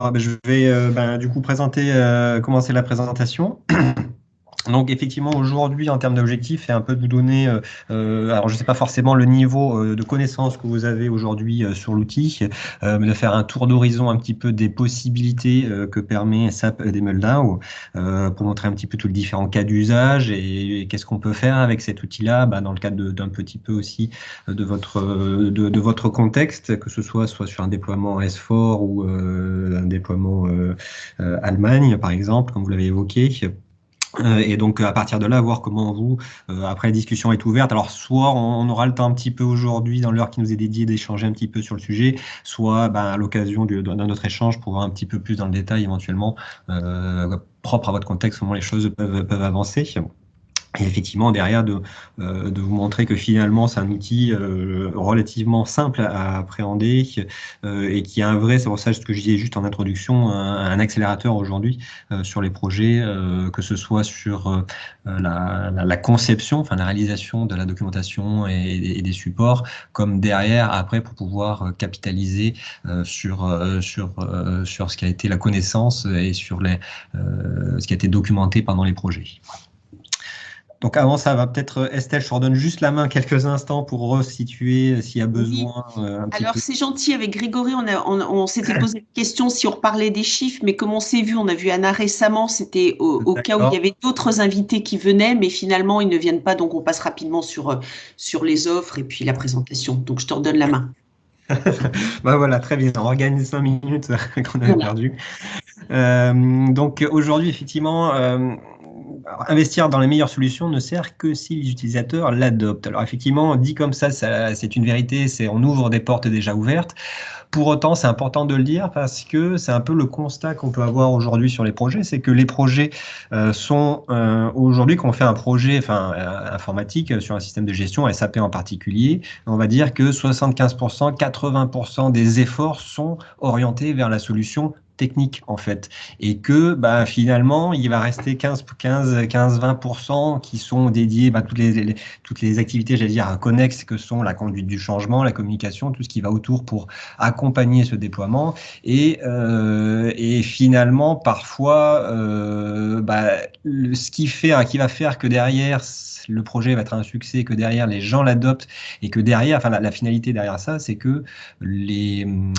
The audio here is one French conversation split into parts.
Je vais du coup commencer la présentation. Donc effectivement aujourd'hui en termes d'objectifs, c'est un peu de vous donner, alors je ne sais pas forcément le niveau de connaissance que vous avez aujourd'hui sur l'outil, mais de faire un tour d'horizon un petit peu des possibilités que permet SAP des Moldau, pour montrer un petit peu tous les différents cas d'usage et qu'est-ce qu'on peut faire avec cet outil-là, dans le cadre d'un petit peu aussi de votre contexte, que ce soit sur un déploiement S4 ou un déploiement Allemagne par exemple, comme vous l'avez évoqué. Et donc à partir de là, voir comment vous, après la discussion est ouverte. Alors soit on aura le temps un petit peu aujourd'hui dans l'heure qui nous est dédiée d'échanger un petit peu sur le sujet, soit à l'occasion d'un autre échange pour voir un petit peu plus dans le détail éventuellement, propre à votre contexte, comment les choses peuvent avancer. Et effectivement, derrière, de vous montrer que finalement, c'est un outil relativement simple à appréhender et qui a un vrai, c'est pour ça ce que je disais juste en introduction, un accélérateur aujourd'hui sur les projets, que ce soit sur la conception, enfin la réalisation de la documentation et des supports, comme derrière, après, pour pouvoir capitaliser sur ce qui a été la connaissance et sur ce qui a été documenté pendant les projets. Donc avant ça, va peut-être Estelle, je te redonne juste la main quelques instants pour resituer s'il y a Oui, besoin un petit alors peu. c'est gentil, avec Grégory, on s'était posé la question si on reparlait des chiffres, mais comme on s'est vu, on a vu Anna récemment, c'était au cas où il y D'accord. avait d'autres invités qui venaient, mais finalement ils ne viennent pas, donc on passe rapidement sur les offres et puis la présentation. Donc je te redonne la main. Voilà, très bien. On organise 5 minutes qu'on avait Voilà. perdu. Donc aujourd'hui, effectivement, investir dans les meilleures solutions ne sert que si les utilisateurs l'adoptent. Alors effectivement, dit comme ça, c'est une vérité, on ouvre des portes déjà ouvertes. Pour autant, c'est important de le dire parce que c'est un peu le constat qu'on peut avoir aujourd'hui sur les projets, c'est que les projets sont aujourd'hui, quand on fait un projet informatique sur un système de gestion, SAP en particulier, on va dire que 75%, 80% des efforts sont orientés vers la solution technique en fait, et que finalement il va rester 15-20% qui sont dédiés toutes les activités, j'allais dire, connexes, que sont la conduite du changement, la communication, tout ce qui va autour pour accompagner ce déploiement. Et finalement, parfois, ce qui va faire que derrière, le projet va être un succès, que derrière les gens l'adoptent et que derrière, la finalité derrière ça, c'est que on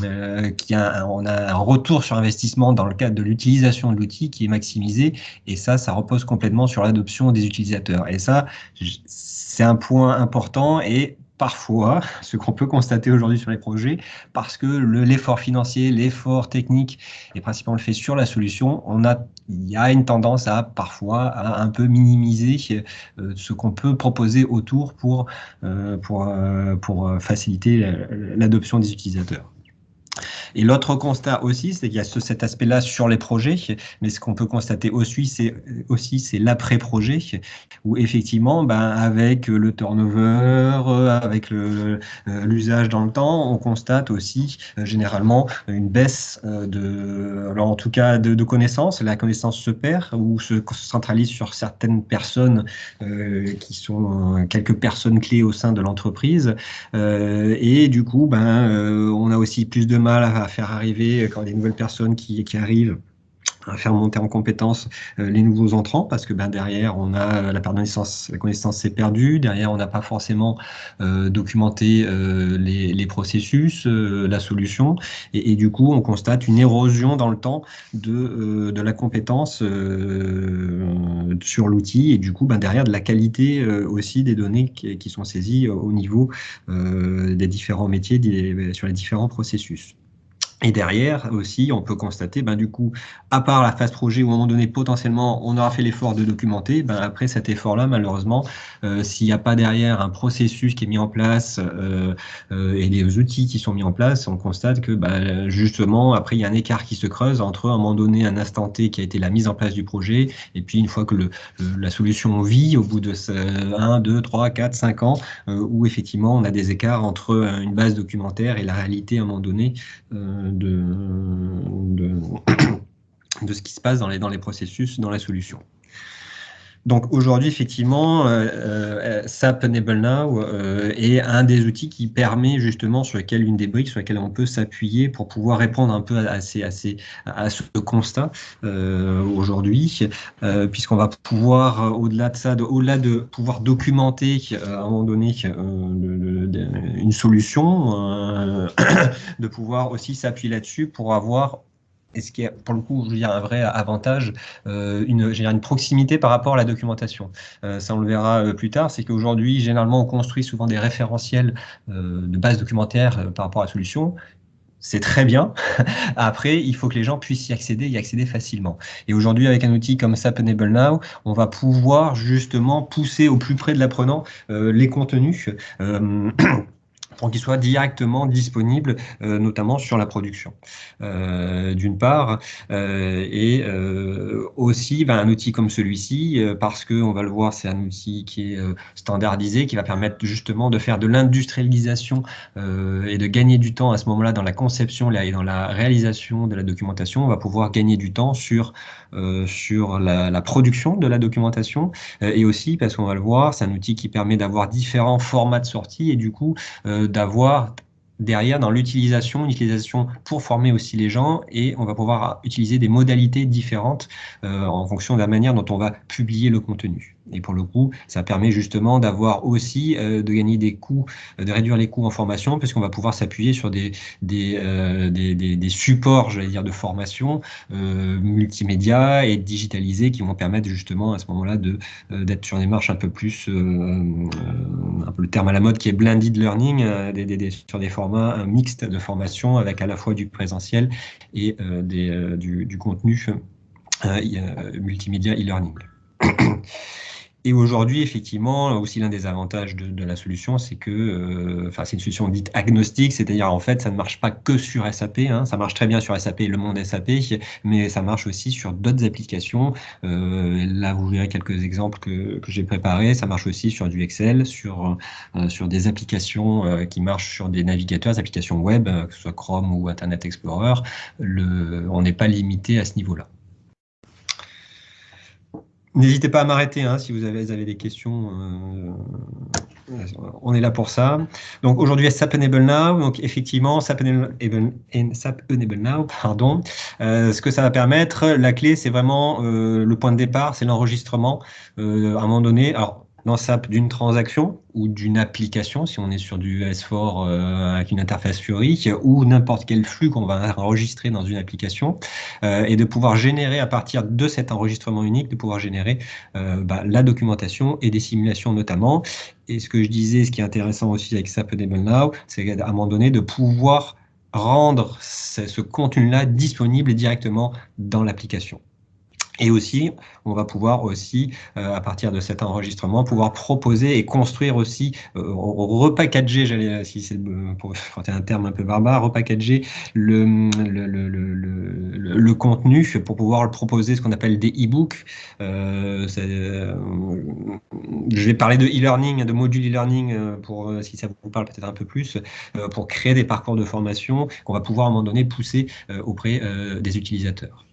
a un retour sur investissement dans le cadre de l'utilisation de l'outil qui est maximisé, et ça repose complètement sur l'adoption des utilisateurs. Et ça, c'est un point important. Et parfois, ce qu'on peut constater aujourd'hui sur les projets, parce que l'effort financier, l'effort technique est principalement fait sur la solution, il y a une tendance à parfois à un peu minimiser ce qu'on peut proposer autour pour faciliter l'adoption des utilisateurs. Et l'autre constat aussi, c'est qu'il y a cet aspect-là sur les projets, mais ce qu'on peut constater c'est l'après-projet, où effectivement, avec le turnover, avec l'usage dans le temps, on constate aussi généralement une baisse alors en tout cas de connaissances. La connaissance se perd ou se centralise sur certaines personnes qui sont quelques personnes clés au sein de l'entreprise. Et du coup, on a aussi plus de mal à faire arriver, quand il y a des nouvelles personnes qui arrivent, à faire monter en compétence les nouveaux entrants, parce que derrière, on a la connaissance, s'est perdue, derrière, on n'a pas forcément documenté les processus, la solution, et du coup, on constate une érosion dans le temps de la compétence sur l'outil, et du coup, derrière, de la qualité aussi des données qui sont saisies au niveau des différents métiers, sur les différents processus. Et derrière aussi, on peut constater, du coup, à part la phase projet, où à un moment donné, potentiellement, on aura fait l'effort de documenter, après cet effort-là, malheureusement, s'il n'y a pas derrière un processus qui est mis en place et des outils qui sont mis en place, on constate que justement, après, il y a un écart qui se creuse entre, à un moment donné, un instant T qui a été la mise en place du projet, et puis une fois que la solution vit, au bout de 1, 2, 3, 4, 5 ans, où effectivement, on a des écarts entre une base documentaire et la réalité, à un moment donné, de ce qui se passe dans les processus, dans la solution. Donc aujourd'hui, effectivement, SAP Enable Now est un des outils qui permet justement, sur lequel une des briques sur lesquelles on peut s'appuyer pour pouvoir répondre un peu à ce constat aujourd'hui, puisqu'on va pouvoir, au-delà de ça, au-delà de pouvoir documenter à un moment donné une solution, de pouvoir aussi s'appuyer là-dessus pour avoir, et ce qui est pour le coup, je veux dire, un vrai avantage, une proximité par rapport à la documentation. Ça, on le verra plus tard, c'est qu'aujourd'hui, généralement, on construit souvent des référentiels de base documentaire par rapport à la solution. C'est très bien. Après, il faut que les gens puissent y accéder facilement. Et aujourd'hui, avec un outil comme SAP Enable Now, on va pouvoir justement pousser au plus près de l'apprenant les contenus. Pour qu'ils soient directement disponibles, notamment sur la production, d'une part, et aussi un outil comme celui-ci, parce que on va le voir, c'est un outil qui est standardisé, qui va permettre justement de faire de l'industrialisation et de gagner du temps à ce moment-là dans la conception et dans la réalisation de la documentation. On va pouvoir gagner du temps sur la production de la documentation, et aussi, parce qu'on va le voir, c'est un outil qui permet d'avoir différents formats de sortie et du coup, d'avoir derrière dans l'utilisation, une utilisation pour former aussi les gens, et on va pouvoir utiliser des modalités différentes en fonction de la manière dont on va publier le contenu. Et pour le coup, ça permet justement d'avoir aussi de gagner des coûts, de réduire les coûts en formation, parce qu'on va pouvoir s'appuyer sur des supports, j'allais dire, de formation multimédia et digitalisés qui vont permettre justement à ce moment-là d'être sur des marches un peu plus, un peu le terme à la mode qui est blended learning, sur des formats mixtes de formation avec à la fois du présentiel et du contenu multimédia e-learning. Et aujourd'hui, effectivement, aussi l'un des avantages de la solution, c'est que c'est une solution dite agnostique, c'est-à-dire en fait, ça ne marche pas que sur SAP, ça marche très bien sur SAP, le monde SAP, mais ça marche aussi sur d'autres applications. Là, vous verrez quelques exemples que j'ai préparés. Ça marche aussi sur du Excel, sur des applications qui marchent sur des navigateurs, des applications web, que ce soit Chrome ou Internet Explorer. On n'est pas limité à ce niveau-là. N'hésitez pas à m'arrêter si vous avez des questions. On est là pour ça. Donc aujourd'hui, SAP Enable Now. Donc effectivement, SAP Enable Now, pardon. Ce que ça va permettre, la clé, c'est vraiment le point de départ, c'est l'enregistrement. À un moment donné, alors dans SAP d'une transaction ou d'une application, si on est sur du S4 avec une interface Fiori, ou n'importe quel flux qu'on va enregistrer dans une application, et de pouvoir générer à partir de cet enregistrement unique, de pouvoir générer la documentation et des simulations notamment. Et ce que je disais, ce qui est intéressant aussi avec SAP Enable Now, c'est à un moment donné de pouvoir rendre ce contenu-là disponible directement dans l'application. Et aussi, on va pouvoir aussi, à partir de cet enregistrement, pouvoir proposer et construire aussi, repackager, si c'est pour faire un terme un peu barbare, repackager le contenu pour pouvoir le proposer, ce qu'on appelle des e-books. Je vais parler de e-learning, de module e-learning, si ça vous parle peut-être un peu plus, pour créer des parcours de formation qu'on va pouvoir à un moment donné pousser auprès des utilisateurs.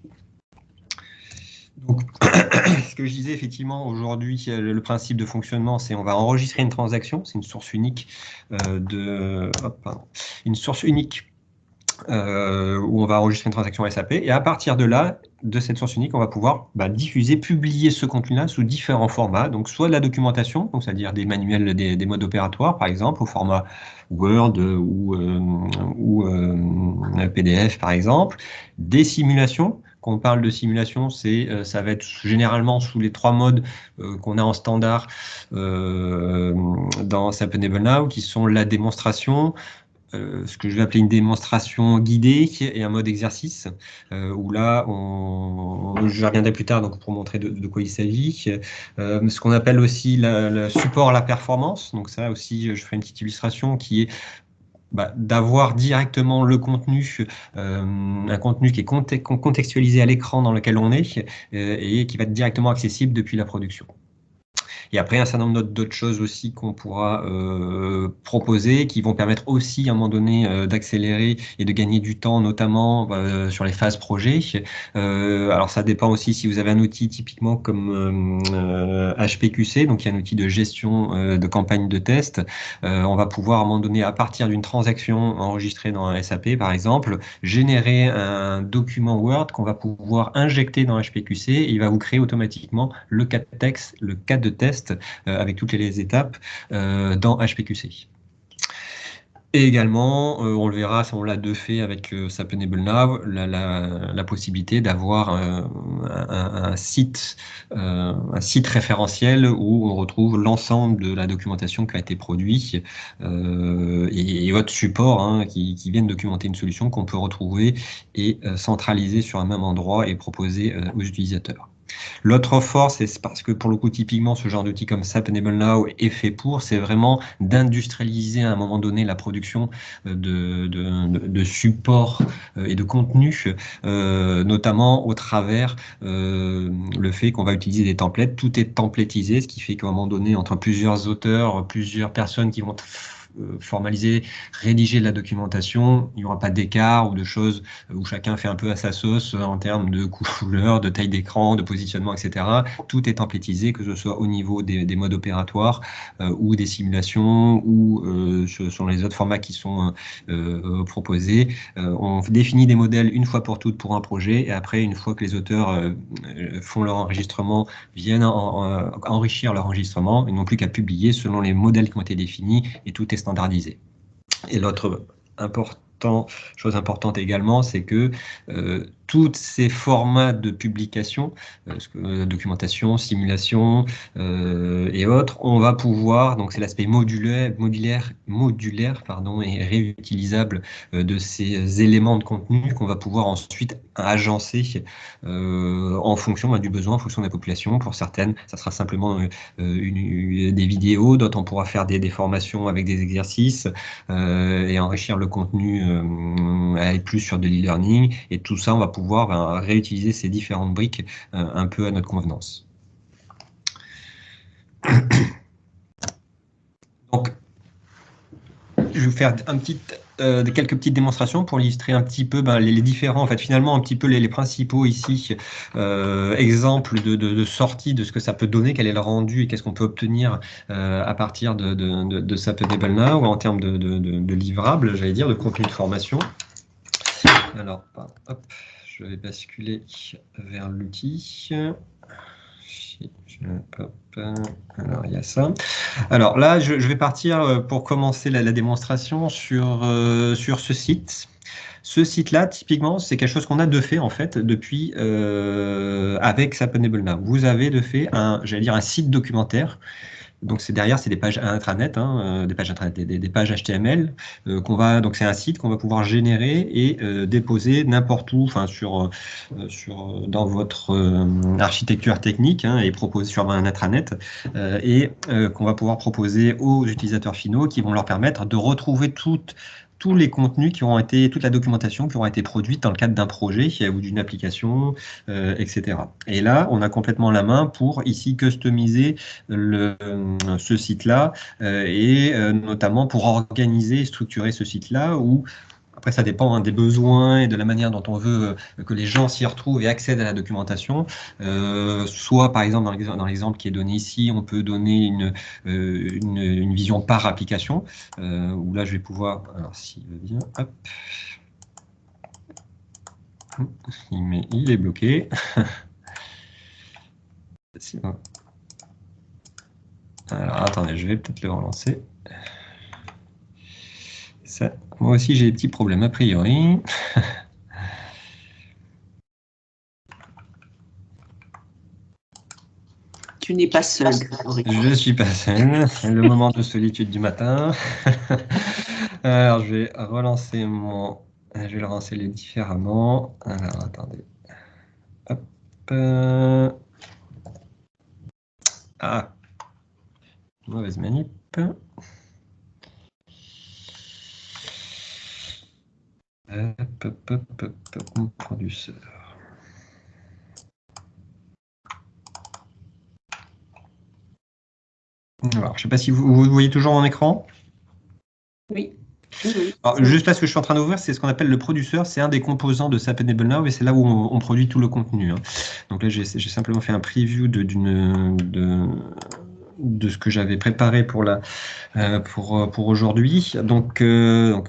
Donc, ce que je disais, effectivement, aujourd'hui, le principe de fonctionnement, c'est on va enregistrer une transaction, c'est une source unique une source unique où on va enregistrer une transaction SAP, et à partir de là, de cette source unique, on va pouvoir diffuser, publier ce contenu-là sous différents formats, donc soit de la documentation, donc c'est-à-dire des manuels, des modes opératoires, par exemple, au format Word ou PDF, par exemple, des simulations. Quand on parle de simulation, ça va être généralement sous les 3 modes qu'on a en standard dans SAP Enable Now, qui sont la démonstration, ce que je vais appeler une démonstration guidée et un mode exercice, où là, je reviendrai plus tard donc, pour montrer de quoi il s'agit. Ce qu'on appelle aussi le support à la performance, donc ça aussi, je ferai une petite illustration qui est d'avoir directement le contenu, un contenu qui est contextualisé à l'écran dans lequel on est et qui va être directement accessible depuis la production. Et après, un certain nombre d'autres choses aussi qu'on pourra proposer, qui vont permettre aussi à un moment donné d'accélérer et de gagner du temps, notamment sur les phases projet. Alors ça dépend aussi si vous avez un outil typiquement comme HPQC, donc il y a un outil de gestion de campagne de test. On va pouvoir à un moment donné, à partir d'une transaction enregistrée dans SAP par exemple, générer un document Word qu'on va pouvoir injecter dans HPQC et il va vous créer automatiquement le cas de texte, le cas de test avec toutes les étapes dans HPQC. Et également, on le verra, on l'a de fait avec SAP Enable Now, la possibilité d'avoir un site référentiel où on retrouve l'ensemble de la documentation qui a été produite et votre support qui viennent documenter une solution qu'on peut retrouver et centraliser sur un même endroit et proposer aux utilisateurs. L'autre force, c'est parce que pour le coup, typiquement, ce genre d'outil comme SAP Enable Now est fait pour, c'est vraiment d'industrialiser à un moment donné la production de supports et de contenu, notamment au travers le fait qu'on va utiliser des templates. Tout est templétisé, ce qui fait qu'à un moment donné, entre plusieurs auteurs, plusieurs personnes qui vont formaliser, rédiger de la documentation, il n'y aura pas d'écart ou de choses où chacun fait un peu à sa sauce en termes de couleur, de taille d'écran, de positionnement, etc. Tout est templétisé, que ce soit au niveau des modes opératoires ou des simulations ou sur les autres formats qui sont proposés. On définit des modèles une fois pour toutes pour un projet et après, une fois que les auteurs font leur enregistrement, viennent enrichir leur enregistrement, ils n'ont plus qu'à publier selon les modèles qui ont été définis et tout est standardisé. Et l'autre chose importante également, c'est que tous ces formats de publication, documentation, simulation et autres, on va pouvoir, donc c'est l'aspect modulaire et réutilisable de ces éléments de contenu qu'on va pouvoir ensuite agencer en fonction du besoin, en fonction de la population. Pour certaines, ça sera simplement des vidéos, d'autres on pourra faire des formations avec des exercices et enrichir le contenu, aller plus sur de l'e-learning. Et tout ça, on va pouvoir réutiliser ces différentes briques un peu à notre convenance. Donc, je vais vous faire quelques petites démonstrations pour illustrer un petit peu les différents, en fait, finalement, un petit peu les principaux ici exemples de sortie de ce que ça peut donner, quel est le rendu et qu'est-ce qu'on peut obtenir à partir de SAP Enable Now en termes de livrables, j'allais dire, de contenu de formation. Alors, hop, je vais basculer vers l'outil. Alors, il y a ça. Alors là, je vais partir pour commencer la démonstration sur ce site. Ce site-là, typiquement, c'est quelque chose qu'on a de fait, en fait, depuis avec SAP Enable Now. Vous avez de fait j'allais dire, un site documentaire. Donc derrière, c'est des pages intranet, des pages intranet, des pages HTML donc c'est un site qu'on va pouvoir générer et déposer n'importe où, enfin dans votre architecture technique et proposer sur un intranet et qu'on va pouvoir proposer aux utilisateurs finaux qui vont leur permettre de retrouver tous les contenus qui auront été, toute la documentation qui aura été produite dans le cadre d'un projet ou d'une application, etc. Et là, on a complètement la main pour ici customiser ce site-là et notamment pour organiser et structurer ce site-là où après, ça dépend des besoins et de la manière dont on veut que les gens s'y retrouvent et accèdent à la documentation. Soit, par exemple, dans l'exemple qui est donné ici, on peut donner une vision par application, où là, je vais pouvoir... Alors, s'il veut bien, hop. Il est bloqué. Alors, attendez, je vais peut-être le relancer. Ça, moi aussi, j'ai des petits problèmes a priori. Tu n'es pas seul. Je ne suis pas seul. Le moment de solitude du matin. Alors, je vais relancer Je vais le relancer différemment. Alors, attendez. Hop. Ah. Mauvaise manip. Producer. Alors, je ne sais pas si vous voyez toujours mon écran. Oui. Oui. Alors, juste là, ce que je suis en train d'ouvrir, c'est ce qu'on appelle le produceur. C'est un des composants de SAP Enable Now et c'est là où on produit tout le contenu, hein. Donc là, j'ai simplement fait un preview de ce que j'avais préparé pour aujourd'hui. Donc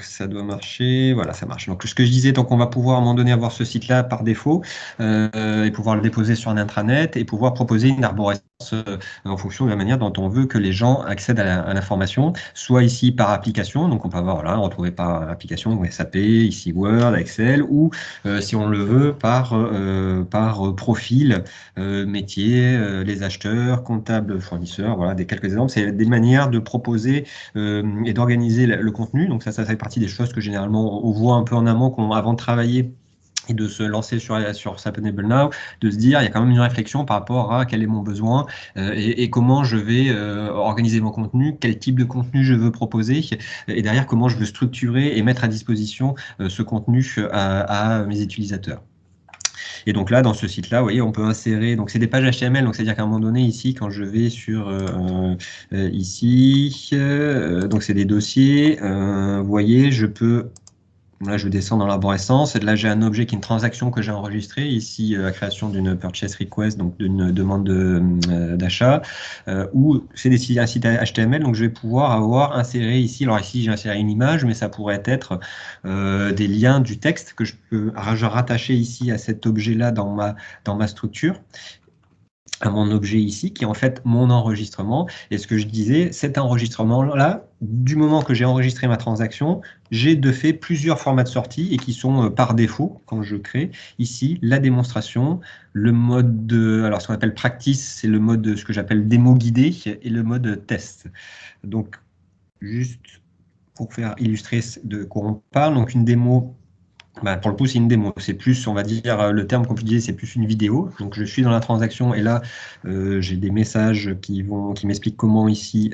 ça doit marcher. Voilà, ça marche. Donc ce que je disais, donc on va pouvoir à un moment donné avoir ce site-là par défaut et pouvoir le déposer sur un intranet et pouvoir proposer une arborescence en fonction de la manière dont on veut que les gens accèdent à l'information, soit ici par application, donc on peut avoir, voilà, retrouver par application, SAP, ici Word, Excel, ou si on le veut par profil, métier, les acheteurs, comptables, fournisseurs, voilà, quelques exemples. C'est des manières de proposer et d'organiser le contenu. Donc ça fait partie des choses que généralement on voit un peu en amont avant de travailler et de se lancer sur SAP Enable Now, de se dire il y a quand même une réflexion par rapport à quel est mon besoin et comment je vais organiser mon contenu, quel type de contenu je veux proposer et derrière comment je veux structurer et mettre à disposition ce contenu à mes utilisateurs. Et donc là, dans ce site-là, vous voyez, on peut insérer, donc c'est des pages HTML, donc c'est-à-dire qu'à un moment donné, ici, quand je vais sur ici, donc c'est des dossiers, vous voyez, je peux. Là, je descends dans l'arborescence. Là, j'ai un objet qui est une transaction que j'ai enregistrée. Ici, la création d'une purchase request, donc d'une demande d'achat, ou c'est un site HTML. Donc, je vais pouvoir avoir inséré ici. Alors ici, j'ai inséré une image, mais ça pourrait être des liens du texte que je peux rattacher ici à cet objet-là dans ma structure, à mon objet ici, qui est en fait mon enregistrement. Et ce que je disais, cet enregistrement-là, du moment que j'ai enregistré ma transaction, j'ai de fait plusieurs formats de sortie et qui sont par défaut, quand je crée, ici, la démonstration, le mode alors ce qu'on appelle practice, c'est le mode de ce que j'appelle démo guidé et le mode test. Donc, juste pour faire illustrer de quoi on parle, donc une démo, pour le coup, c'est une démo. C'est plus, on va dire, le terme qu'on peut utiliser, c'est plus une vidéo. Donc, je suis dans la transaction et là, j'ai des messages qui m'expliquent comment ici,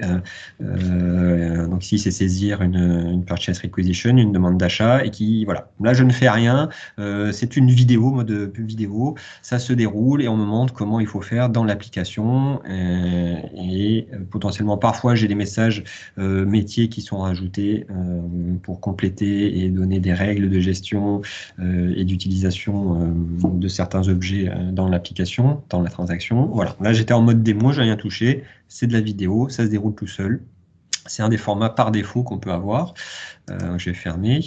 donc ici, c'est saisir une purchase requisition, une demande d'achat et qui, voilà. Là, je ne fais rien. C'est une vidéo, mode vidéo. Ça se déroule et on me montre comment il faut faire dans l'application. Et potentiellement, parfois, j'ai des messages métiers qui sont rajoutés pour compléter et donner des règles de gestion et d'utilisation de certains objets dans l'application, dans la transaction. Voilà, là j'étais en mode démo, j'ai rien touché, c'est de la vidéo, ça se déroule tout seul. C'est un des formats par défaut qu'on peut avoir. Je vais fermer.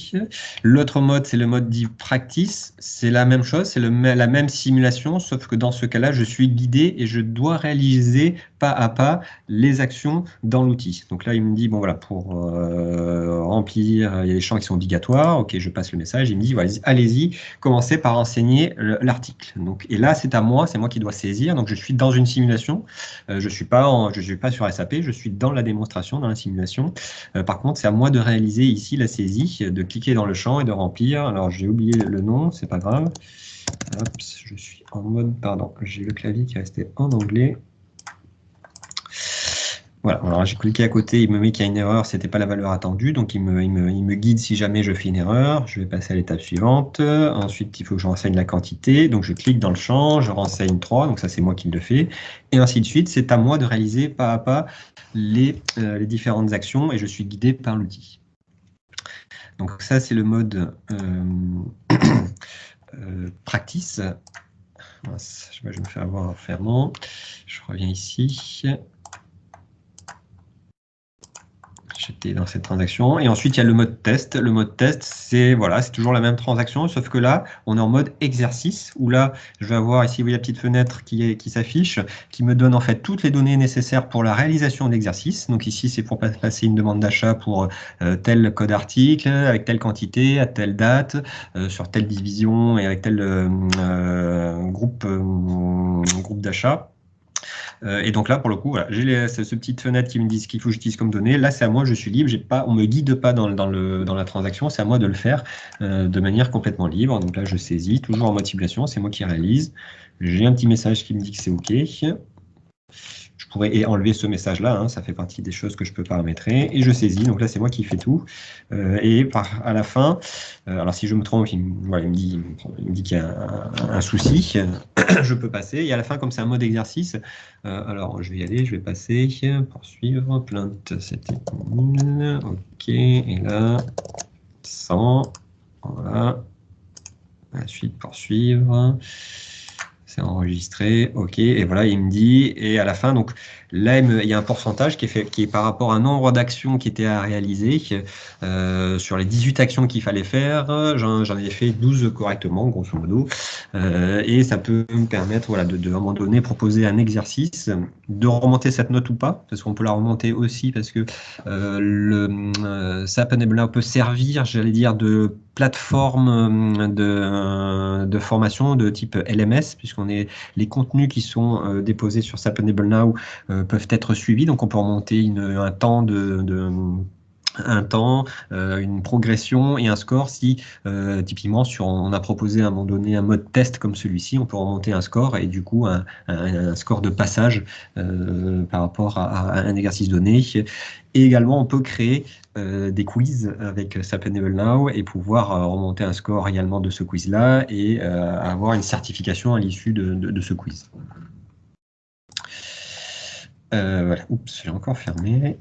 L'autre mode, c'est le mode dit practice. C'est la même chose, c'est la même simulation, sauf que dans ce cas-là, je suis guidé et je dois réaliser pas à pas les actions dans l'outil. Donc là, il me dit, bon voilà, pour remplir, il y a des champs qui sont obligatoires. Ok, je passe le message. Il me dit, voilà, allez-y, commencez par enseigner l'article. Donc, et là, c'est à moi, c'est moi qui dois saisir. Donc, je suis dans une simulation. Je suis pas sur SAP, je suis dans la démonstration, dans la simulation. Par contre, c'est à moi de réaliser ici la saisie, de cliquer dans le champ et de remplir. Alors, j'ai oublié le nom, c'est pas grave. Hop, je suis en mode, pardon, j'ai le clavier qui est resté en anglais. Voilà, alors j'ai cliqué à côté, il me met qu'il y a une erreur, c'était pas la valeur attendue, donc il me guide si jamais je fais une erreur. Je vais passer à l'étape suivante. Ensuite, il faut que je renseigne la quantité, donc je clique dans le champ, je renseigne 3, donc ça c'est moi qui le fais, et ainsi de suite. C'est à moi de réaliser pas à pas les différentes actions et je suis guidé par l'outil. Donc ça c'est le mode practice. Je vais me faire avoir en fermant. Je reviens ici. J'étais dans cette transaction. Et ensuite, il y a le mode test. Le mode test, c'est voilà, c'est toujours la même transaction, sauf que là, on est en mode exercice, où là, je vais avoir ici, vous voyez la petite fenêtre qui s'affiche, qui me donne en fait toutes les données nécessaires pour la réalisation de l'exercice. Donc ici, c'est pour passer une demande d'achat pour tel code article, avec telle quantité, à telle date, sur telle division et avec tel groupe d'achat. Et donc là, pour le coup, voilà, j'ai ce petite fenêtre qui me dit ce qu'il faut que j'utilise comme données. Là, c'est à moi, je suis libre. On ne me guide pas dans la transaction. C'est à moi de le faire de manière complètement libre. Donc là, je saisis, toujours en mode simulation. C'est moi qui réalise. J'ai un petit message qui me dit que c'est OK. Je pourrais enlever ce message-là, hein, ça fait partie des choses que je peux paramétrer, et je saisis, donc là c'est moi qui fais tout, et à la fin, alors si je me trompe, il me dit qu'il y a un souci, je peux passer. Et à la fin, comme c'est un mode exercice, alors je vais y aller, je vais passer, poursuivre, plainte, c'était 1000, ok, et là, 100, voilà, la suite, poursuivre. C'est enregistré, ok, et voilà, il me dit, et à la fin, donc là, il y a un pourcentage qui est par rapport à un nombre d'actions qui étaient à réaliser. Sur les 18 actions qu'il fallait faire, j'en ai fait 12 correctement, grosso modo, et ça peut me permettre, voilà, à un moment donné, proposer un exercice, de remonter cette note ou pas, parce qu'on peut la remonter aussi, parce que SAP Enable peut servir, j'allais dire, de plateforme de formation de type LMS, puisqu'on est les contenus qui sont déposés sur SAP Enable Now peuvent être suivis. Donc, on peut remonter un temps une progression et un score. Si typiquement on a proposé à un moment donné un mode test comme celui-ci, on peut remonter un score et du coup un score de passage par rapport à un exercice donné. Et également, on peut créer des quiz avec SAP Enable Now et pouvoir remonter un score également de ce quiz-là et avoir une certification à l'issue de ce quiz. Voilà, oups, j'ai encore fermé.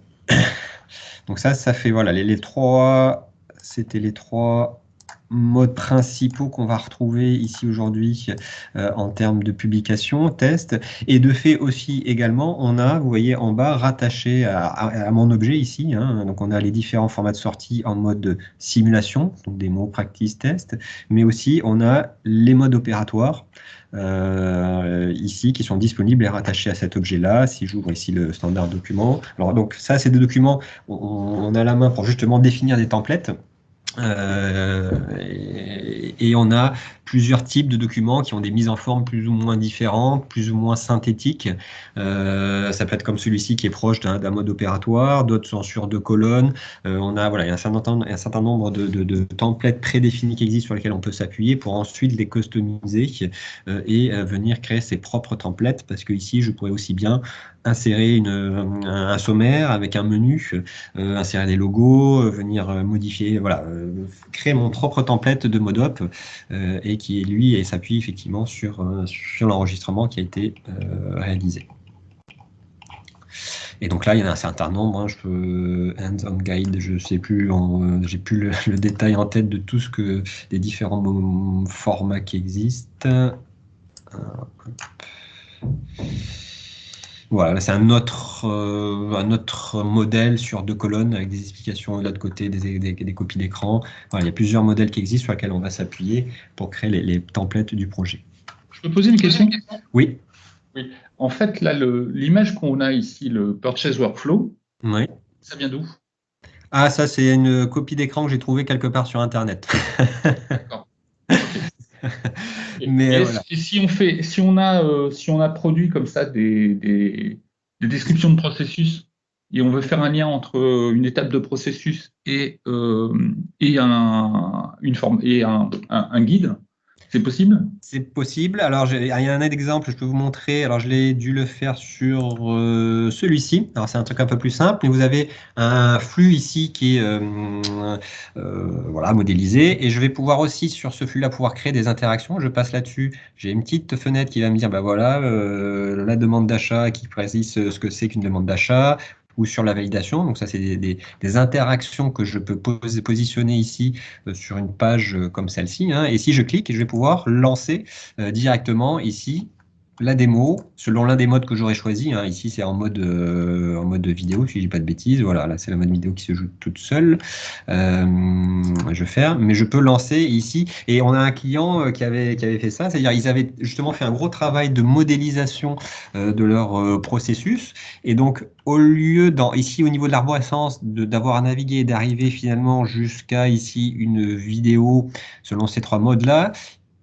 Donc ça fait, voilà, c'était les trois modes principaux qu'on va retrouver ici aujourd'hui en termes de publication, test. Et de fait aussi également, on a, vous voyez en bas, rattaché à mon objet ici, hein, donc on a les différents formats de sortie en mode de simulation, donc démo, practice, test, mais aussi on a les modes opératoires. Ici, qui sont disponibles et rattachés à cet objet-là. Si j'ouvre ici le standard document. Alors, donc, ça, c'est des documents, on a la main pour justement définir des templates. Et on a plusieurs types de documents qui ont des mises en forme plus ou moins différentes, plus ou moins synthétiques. Ça peut être comme celui-ci qui est proche d'un mode opératoire, d'autres sont sur 2 colonnes. On a, voilà, il y a un certain nombre de templates prédéfinis qui existent sur lesquels on peut s'appuyer pour ensuite les customiser et venir créer ses propres templates, parce que ici, je pourrais aussi bien insérer un sommaire avec un menu, insérer des logos, venir modifier, voilà, créer mon propre template de ModeOp et qui, lui, s'appuie effectivement sur l'enregistrement qui a été réalisé. Et donc là, il y en a un certain nombre. Hein, je peux hands-on guide, je sais plus, j'ai plus le détail en tête de tout ce que des différents formats qui existent. Voilà, c'est un autre modèle sur 2 colonnes avec des explications de l'autre côté, des copies d'écran. Voilà, il y a plusieurs modèles qui existent sur lesquels on va s'appuyer pour créer les templates du projet. Je peux poser une question? Oui. Oui. En fait, là, l'image qu'on a ici, le Purchase Workflow, Oui. ça vient d'où? Ah, ça, c'est une copie d'écran que j'ai trouvée quelque part sur Internet. D'accord. Okay. Mais voilà. Et si on a produit comme ça des descriptions de processus et on veut faire un lien entre une étape de processus et un guide, c'est possible? C'est possible. Alors, il y a un exemple, je peux vous montrer. Alors, je l'ai dû le faire sur celui-ci. Alors, c'est un truc un peu plus simple, mais vous avez un flux ici qui est voilà, modélisé. Et je vais pouvoir aussi, sur ce flux-là, pouvoir créer des interactions. Je passe là-dessus. J'ai une petite fenêtre qui va me dire, bah voilà, la demande d'achat qui précise ce que c'est qu'une demande d'achat, ou sur la validation. Donc ça, c'est des interactions que je peux positionner ici sur une page comme celle-ci. Hein. Et si je clique, je vais pouvoir lancer directement ici la démo selon l'un des modes que j'aurais choisi. Hein. Ici, c'est en mode vidéo, si je dis pas de bêtises. Voilà, là, c'est la mode vidéo qui se joue toute seule. Je vais faire, mais je peux lancer ici. Et on a un client qui avait fait ça, c'est-à-dire ils avaient justement fait un gros travail de modélisation de leur processus. Et donc, au lieu, ici, au niveau de l'arborescence, d'avoir à naviguer et d'arriver finalement jusqu'à ici une vidéo selon ces 3 modes-là,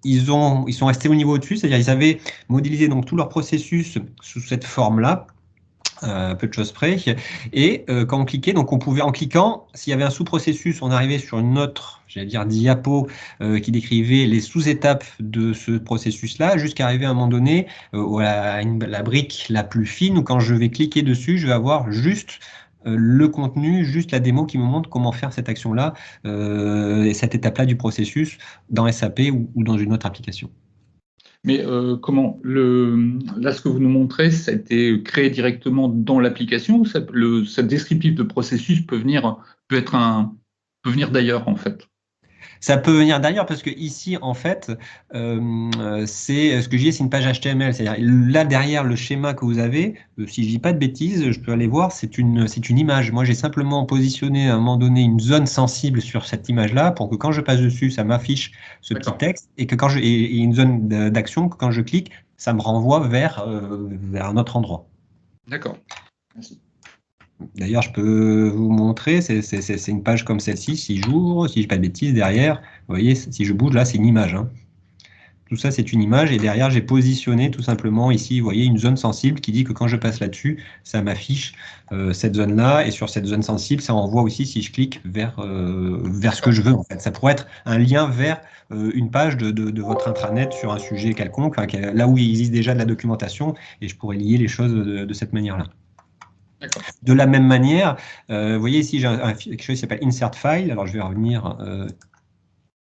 ils sont restés au niveau au-dessus, c'est-à-dire ils avaient modélisé donc tout leur processus sous cette forme-là, peu de choses près. Et quand on cliquait, donc on pouvait, en cliquant, s'il y avait un sous-processus, on arrivait sur une autre, j'allais dire, diapo qui décrivait les sous-étapes de ce processus-là, jusqu'à arriver à un moment donné à la brique la plus fine, où quand je vais cliquer dessus, je vais avoir juste le contenu, juste la démo qui me montre comment faire cette action-là, et cette étape-là du processus dans SAP ou dans une autre application. Mais là, ce que vous nous montrez, ça a été créé directement dans l'application ou ce descriptif de processus peut venir d'ailleurs, en fait? Ça peut venir d'ailleurs parce que ici, en fait, c'est ce que je dis, c'est une page HTML. C'est-à-dire là derrière le schéma que vous avez, si je dis pas de bêtises, je peux aller voir, c'est une image. Moi, j'ai simplement positionné à un moment donné une zone sensible sur cette image-là pour que quand je passe dessus, ça m'affiche ce petit texte et que et une zone d'action que quand je clique, ça me renvoie vers un autre endroit. D'accord. Merci. D'ailleurs, je peux vous montrer, c'est une page comme celle-ci, si j'ouvre, si je dis pas de bêtises, derrière, vous voyez, si je bouge, là, c'est une image. Hein. Tout ça, c'est une image, et derrière, j'ai positionné tout simplement ici, vous voyez, une zone sensible qui dit que quand je passe là-dessus, ça m'affiche cette zone-là, et sur cette zone sensible, ça envoie aussi, si je clique, vers ce que je veux, en fait. Ça pourrait être un lien vers une page de votre intranet sur un sujet quelconque, enfin, là où il existe déjà de la documentation, et je pourrais lier les choses de cette manière-là. De la même manière, vous voyez ici, j'ai quelque chose qui s'appelle Insert File. Alors, je vais revenir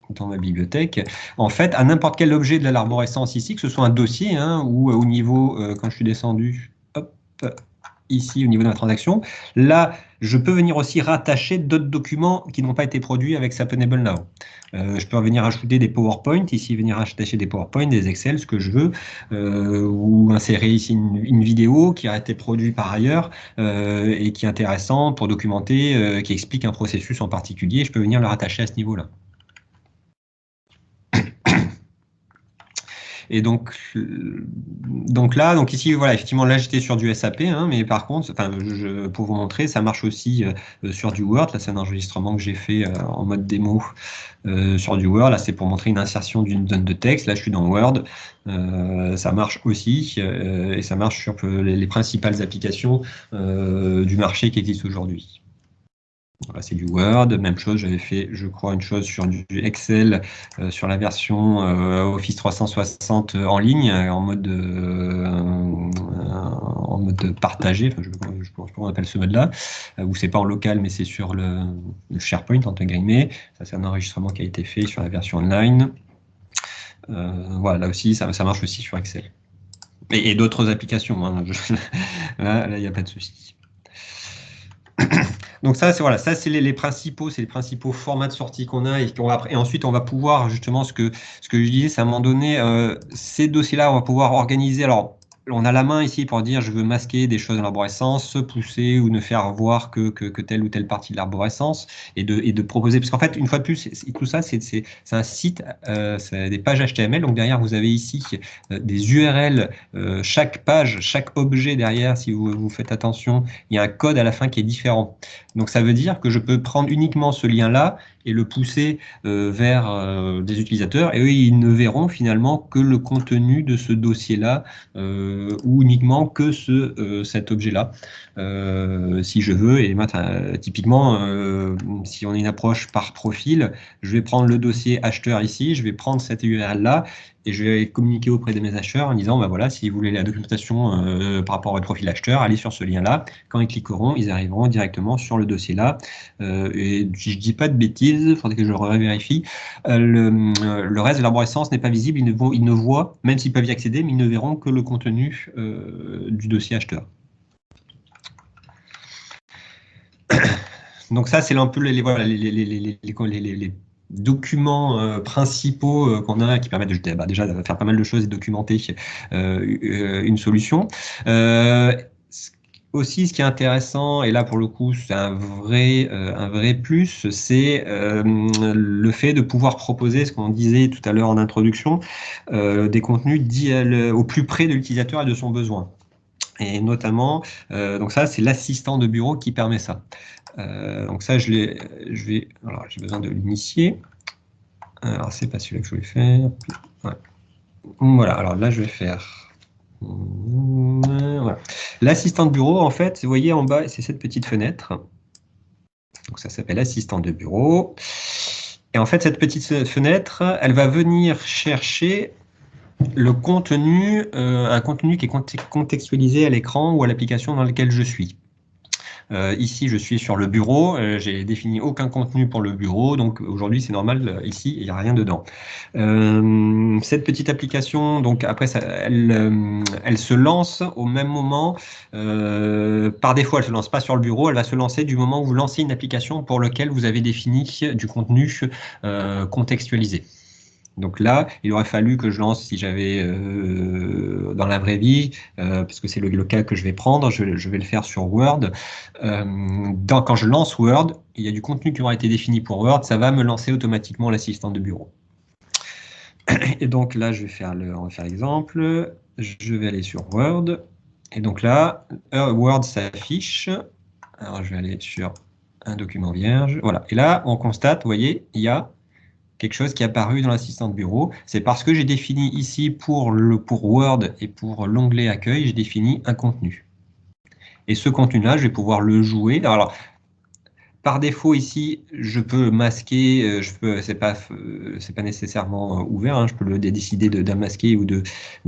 dans ma bibliothèque. En fait, à n'importe quel objet de l'arborescence ici, que ce soit un dossier hein, ou au niveau, quand je suis descendu, hop, ici, au niveau de ma transaction, là, je peux venir aussi rattacher d'autres documents qui n'ont pas été produits avec SAP Enable Now. Je peux venir ajouter des PowerPoint, ici venir attacher des PowerPoint, des Excel, ce que je veux, ou insérer ici une vidéo qui a été produite par ailleurs et qui est intéressant pour documenter, qui explique un processus en particulier. Je peux venir le rattacher à ce niveau-là. Et donc là, donc ici, voilà, effectivement, là, j'étais sur du SAP, hein, mais par contre, enfin, pour vous montrer, ça marche aussi sur du Word. Là, c'est un enregistrement que j'ai fait en mode démo sur du Word. Là, c'est pour montrer une insertion d'une zone de texte. Là, je suis dans Word. Ça marche aussi et ça marche sur les principales applications du marché qui existent aujourd'hui. Voilà, c'est du Word, même chose, j'avais fait, je crois, une chose sur du Excel, sur la version Office 360 en ligne, en mode partagé, enfin, je sais pas comment on appelle ce mode-là, où c'est pas en local, mais c'est sur le SharePoint, entre guillemets. Ça, c'est un enregistrement qui a été fait sur la version online. Voilà, là aussi, ça marche aussi sur Excel. Et d'autres applications, hein, là, il n'y a pas de souci. Donc ça, c'est voilà, ça c'est les principaux formats de sortie qu'on a et ensuite on va pouvoir justement ce que je disais, c'est à un moment donné ces dossiers-là, on va pouvoir organiser. Alors on a la main ici pour dire je veux masquer des choses dans l'arborescence, pousser ou ne faire voir que telle ou telle partie de l'arborescence et de proposer, parce qu'en fait une fois de plus tout ça c'est un site, c'est des pages HTML, donc derrière vous avez ici des URL, chaque page, chaque objet derrière, si vous faites attention, il y a un code à la fin qui est différent. Donc ça veut dire que je peux prendre uniquement ce lien-là et le pousser vers des utilisateurs et eux, ils ne verront finalement que le contenu de ce dossier-là ou uniquement que cet objet-là, si je veux. Et typiquement, si on a une approche par profil, je vais prendre le dossier acheteur ici, je vais prendre cette URL-là et je vais communiquer auprès de mes acheteurs en disant, bah voilà, si vous voulez la documentation par rapport à votre profil acheteur, allez sur ce lien-là. Quand ils cliqueront, ils arriveront directement sur le dossier-là. Et si je dis pas de bêtises, il faudrait que je revérifie, le reste de l'arborescence n'est pas visible, ils ne voient, même s'ils peuvent y accéder, mais ils ne verront que le contenu du dossier acheteur. Donc ça, c'est un peu les documents principaux qu'on a qui permettent déjà de faire pas mal de choses et de documenter une solution. Aussi, ce qui est intéressant, et là pour le coup c'est un vrai plus, c'est le fait de pouvoir proposer, ce qu'on disait tout à l'heure en introduction, des contenus dits au plus près de l'utilisateur et de son besoin. Et notamment, donc ça c'est l'assistant de bureau qui permet ça. Donc ça j'ai besoin de l'initier. Alors c'est pas celui-là que je voulais faire. Ouais. Voilà, alors là je vais faire. Voilà. L'assistant de bureau, en fait, vous voyez en bas, c'est cette petite fenêtre. Donc ça s'appelle assistant de bureau. Et en fait, cette petite fenêtre, elle va venir chercher le contenu, un contenu qui est contextualisé à l'écran ou à l'application dans laquelle je suis. Ici, je suis sur le bureau, j'ai défini aucun contenu pour le bureau, donc aujourd'hui c'est normal, ici il n'y a rien dedans. Cette petite application, donc après, elle se lance au même moment. Par défaut, elle ne se lance pas sur le bureau, elle va se lancer du moment où vous lancez une application pour laquelle vous avez défini du contenu contextualisé. Donc là, il aurait fallu que je lance, si j'avais dans la vraie vie, parce que c'est le cas que je vais prendre, je vais le faire sur Word. Quand je lance Word, il y a du contenu qui aura été défini pour Word, ça va me lancer automatiquement l'assistant de bureau. Et donc là, on va faire l'exemple. Je vais aller sur Word. Et donc là, Word s'affiche. Alors je vais aller sur un document vierge. Voilà. Et là, on constate, vous voyez, il y a quelque chose qui est apparu dans l'assistant de bureau. C'est parce que j'ai défini ici pour Word et pour l'onglet accueil, j'ai défini un contenu. Et ce contenu-là, je vais pouvoir le jouer. Alors, par défaut ici, je peux masquer, c'est pas nécessairement ouvert, hein, je peux décider d'inmasquer ou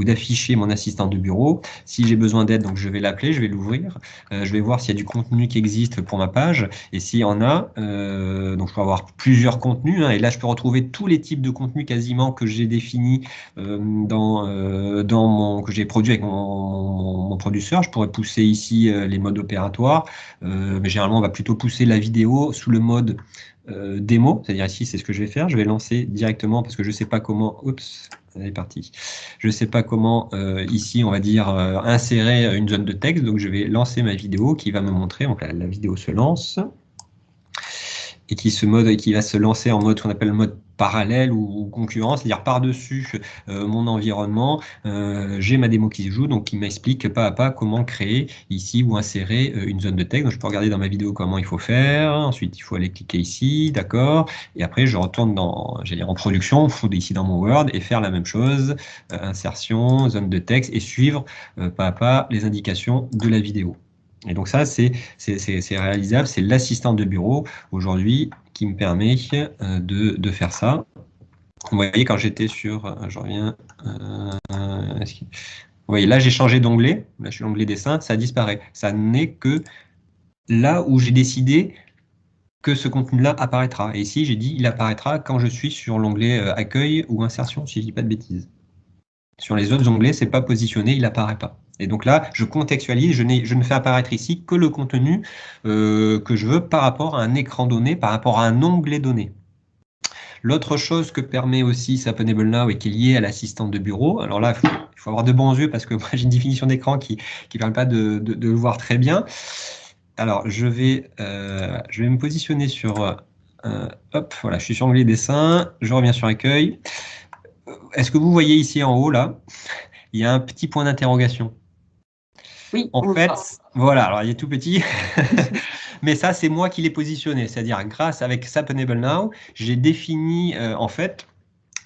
d'afficher mon assistant de bureau. Si j'ai besoin d'aide, donc je vais l'appeler, je vais l'ouvrir, je vais voir s'il y a du contenu qui existe pour ma page, et s'il y en a, donc je peux avoir plusieurs contenus, hein, et là je peux retrouver tous les types de contenus quasiment que j'ai définis que j'ai produit avec mon producteur. Je pourrais pousser ici les modes opératoires, mais généralement on va plutôt pousser la vidéo sous le mode démo, c'est-à-dire ici c'est ce que je vais faire, je vais lancer directement parce que je ne sais pas comment, oups, elle est partie, je ne sais pas comment ici on va dire insérer une zone de texte, donc je vais lancer ma vidéo qui va me montrer, donc la vidéo se lance et qui va se lancer en mode qu'on appelle mode parallèle ou concurrent, c'est-à-dire par-dessus mon environnement, j'ai ma démo qui se joue, donc qui m'explique pas à pas comment créer ici ou insérer une zone de texte. Donc, je peux regarder dans ma vidéo comment il faut faire, ensuite il faut aller cliquer ici, d'accord, et après je retourne en production, ici dans mon Word, et faire la même chose, insertion, zone de texte, et suivre pas à pas les indications de la vidéo. Et donc ça, c'est réalisable, c'est l'assistant de bureau aujourd'hui qui me permet de faire ça. Vous voyez, quand j'étais sur, je reviens, vous voyez, là j'ai changé d'onglet, là je suis l'onglet dessin, ça disparaît. Ça n'est que là où j'ai décidé que ce contenu-là apparaîtra. Et ici, j'ai dit, il apparaîtra quand je suis sur l'onglet accueil ou insertion, si je ne dis pas de bêtises. Sur les autres onglets, c'est pas positionné, il apparaît pas. Et donc là, je contextualise, je ne fais apparaître ici que le contenu que je veux par rapport à un écran donné, par rapport à un onglet donné. L'autre chose que permet aussi SAP Enable Now et qui est liée à l'assistante de bureau, alors là, il faut avoir de bons yeux parce que moi j'ai une définition d'écran qui ne permet pas de le voir très bien. Alors je vais me positionner sur, hop, voilà, je suis sur l'onglet dessin, je reviens sur accueil. Est-ce que vous voyez ici en haut, là, il y a un petit point d'interrogation? Oui, en fait, voilà, alors il est tout petit, mais ça, c'est moi qui l'ai positionné. C'est-à-dire, avec SAP Enable Now, j'ai défini, en fait,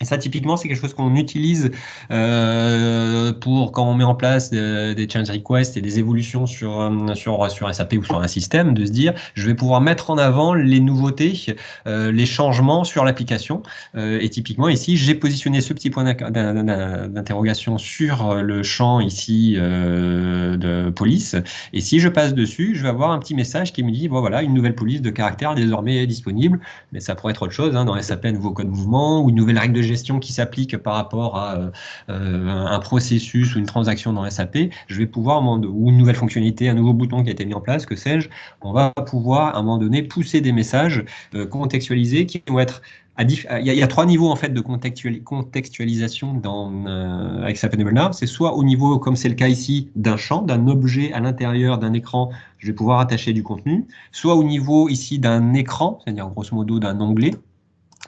et ça, typiquement, c'est quelque chose qu'on utilise pour quand on met en place des change requests et des évolutions sur SAP ou sur un système, de se dire, je vais pouvoir mettre en avant les nouveautés, les changements sur l'application. Et typiquement, ici, j'ai positionné ce petit point d'interrogation sur le champ ici de police. Et si je passe dessus, je vais avoir un petit message qui me dit, bon, voilà, une nouvelle police de caractère désormais disponible. Mais ça pourrait être autre chose, hein, dans SAP, un nouveau code mouvement ou une nouvelle règle de gestion qui s'applique par rapport à un processus ou une transaction dans SAP, je vais pouvoir, ou une nouvelle fonctionnalité, un nouveau bouton qui a été mis en place, que sais-je, on va pouvoir à un moment donné pousser des messages contextualisés qui vont être il y a trois niveaux en fait de contextualisation avec SAP Enable Now. C'est soit au niveau, comme c'est le cas ici, d'un champ, d'un objet à l'intérieur d'un écran, je vais pouvoir attacher du contenu, soit au niveau ici d'un écran, c'est-à-dire grosso modo d'un onglet,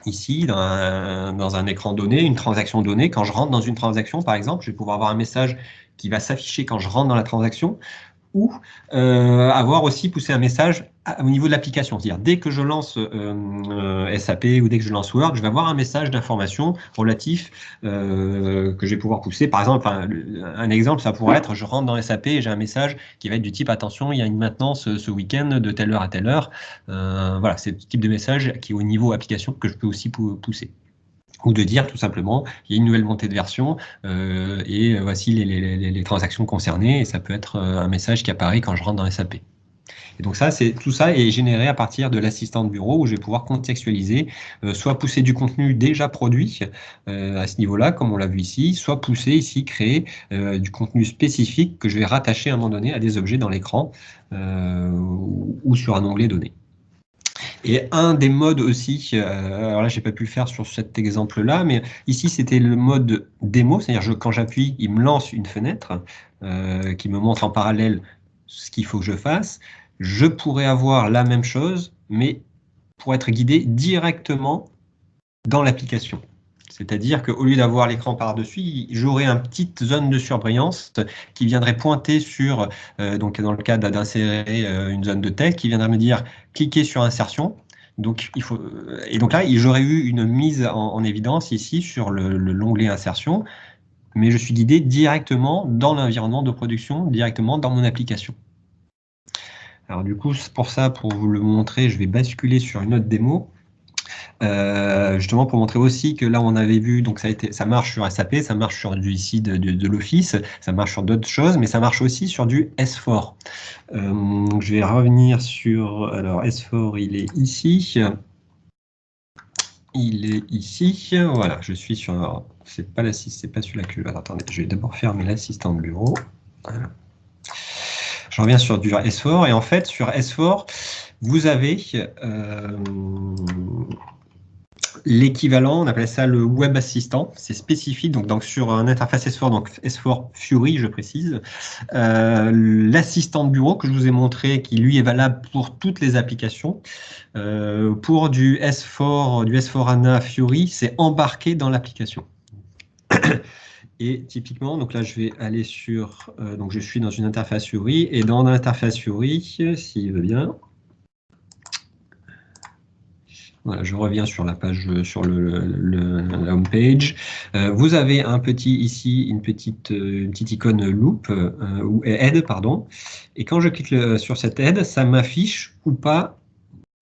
ici, dans un écran donné, une transaction donnée. Quand je rentre dans une transaction, par exemple, je vais pouvoir avoir un message qui va s'afficher quand je rentre dans la transaction, ou avoir aussi poussé un message au niveau de l'application. C'est-à-dire, dès que je lance SAP ou dès que je lance Word, je vais avoir un message d'information relatif que je vais pouvoir pousser. Par exemple, un exemple, ça pourrait être, je rentre dans SAP et j'ai un message qui va être du type, attention, il y a une maintenance ce week-end de telle heure à telle heure. Voilà, c'est le type de message qui est au niveau application que je peux aussi pousser. Ou de dire tout simplement, il y a une nouvelle montée de version et voici les transactions concernées. Et ça peut être un message qui apparaît quand je rentre dans SAP. Et donc ça, tout ça est généré à partir de l'assistant de bureau où je vais pouvoir contextualiser, soit pousser du contenu déjà produit à ce niveau-là, comme on l'a vu ici, soit pousser ici, créer du contenu spécifique que je vais rattacher à un moment donné à des objets dans l'écran ou sur un onglet donné. Et un des modes aussi, alors là, j'ai pas pu le faire sur cet exemple-là, mais ici, c'était le mode démo, c'est-à-dire quand j'appuie, il me lance une fenêtre qui me montre en parallèle ce qu'il faut que je fasse. Je pourrais avoir la même chose, mais pour être guidé directement dans l'application. C'est-à-dire qu'au lieu d'avoir l'écran par-dessus, j'aurais une petite zone de surbrillance qui viendrait pointer sur, donc dans le cas d'insérer une zone de texte, qui viendrait me dire cliquez sur insertion. Donc, et donc là, j'aurais eu une mise en évidence ici sur l'onglet insertion, mais je suis guidé directement dans l'environnement de production, directement dans mon application. Alors du coup, pour ça, pour vous le montrer, je vais basculer sur une autre démo. Justement pour montrer aussi que là on avait vu, donc ça marche sur SAP, ça marche sur ici de l'Office, ça marche sur d'autres choses, mais ça marche aussi sur du S4. Je vais revenir sur, alors S4 il est ici, voilà, je suis sur, c'est pas celui-là que je veux, attendez, je vais d'abord fermer l'assistant de bureau, voilà. Je reviens sur du S4, et en fait sur S4, vous avez l'équivalent, on appelle ça le web assistant, c'est spécifique, donc sur un interface S4, donc S4 Fury, je précise, l'assistant de bureau que je vous ai montré, qui lui est valable pour toutes les applications, pour du S4 HANA Fury, c'est embarqué dans l'application. Et typiquement, donc là je vais aller sur, donc je suis dans une interface Fury, et dans l'interface Fury, s'il veut bien, voilà, je reviens sur la page, sur la home page. Vous avez ici une petite icône loop ou aide, pardon. Et quand je clique sur cette aide, ça m'affiche ou pas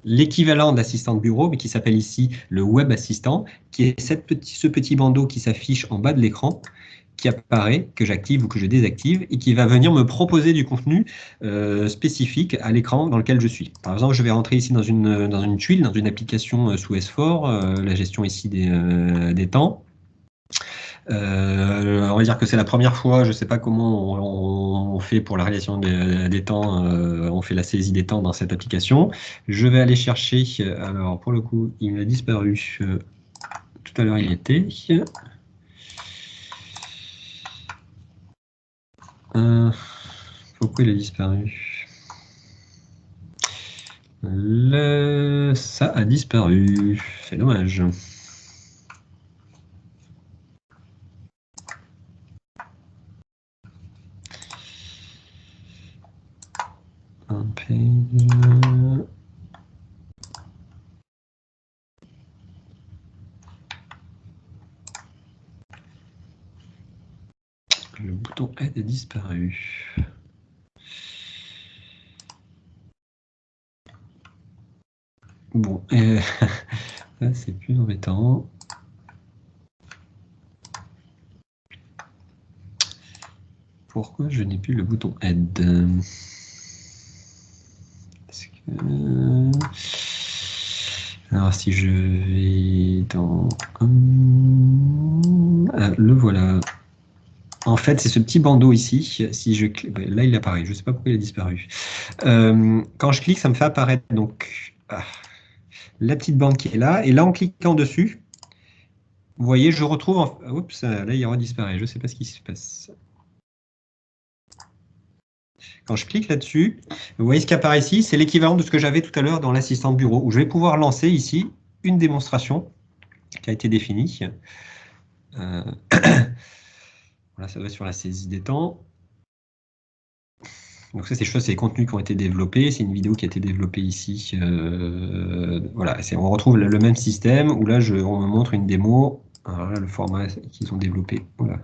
l'équivalent d'assistant de bureau, mais qui s'appelle ici le web assistant, qui est ce petit bandeau qui s'affiche en bas de l'écran, qui apparaît, que j'active ou que je désactive, et qui va venir me proposer du contenu spécifique à l'écran dans lequel je suis. Par exemple, je vais rentrer ici dans une tuile, dans une application sous S4, la gestion ici des temps. On va dire que c'est la première fois, je ne sais pas comment on fait pour la réalisation des temps, on fait la saisie des temps dans cette application. Je vais aller chercher, alors pour le coup, il a disparu, tout à l'heure il était. Pourquoi il a disparu? Ça a disparu, c'est dommage. Un page. Le bouton aide a disparu. Bon, là c'est plus embêtant. Pourquoi je n'ai plus le bouton aide? Parce que... Alors si je vais dans... Ah, le voilà. En fait, c'est ce petit bandeau ici. Si je clique, là, il apparaît. Je ne sais pas pourquoi il a disparu. Quand je clique, ça me fait apparaître donc la petite bande qui est là. Et là, en cliquant dessus, vous voyez, je retrouve... Oups, là, il redisparaît. Je ne sais pas ce qui se passe. Quand je clique là-dessus, vous voyez ce qui apparaît ici, c'est l'équivalent de ce que j'avais tout à l'heure dans l'assistant de bureau, où je vais pouvoir lancer ici une démonstration qui a été définie. Voilà, ça va sur la saisie des temps. Donc ça, c'est les contenus qui ont été développés. C'est une vidéo qui a été développée ici. Voilà, on retrouve le même système où là, on me montre une démo. Alors là, le format qu'ils ont développé. Voilà.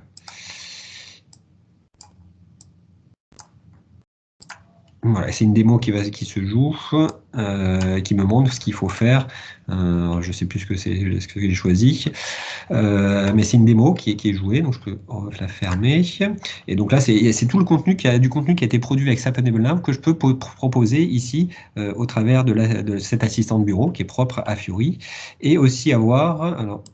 Voilà, c'est une démo qui se joue, qui me montre ce qu'il faut faire. Je ne sais plus ce que j'ai choisi, mais c'est une démo qui est jouée, donc je peux la fermer. Et donc là, c'est tout le contenu du contenu qui a été produit avec SAP Enable Now que je peux proposer ici au travers de cet assistant de bureau qui est propre à Fiori, et aussi avoir alors,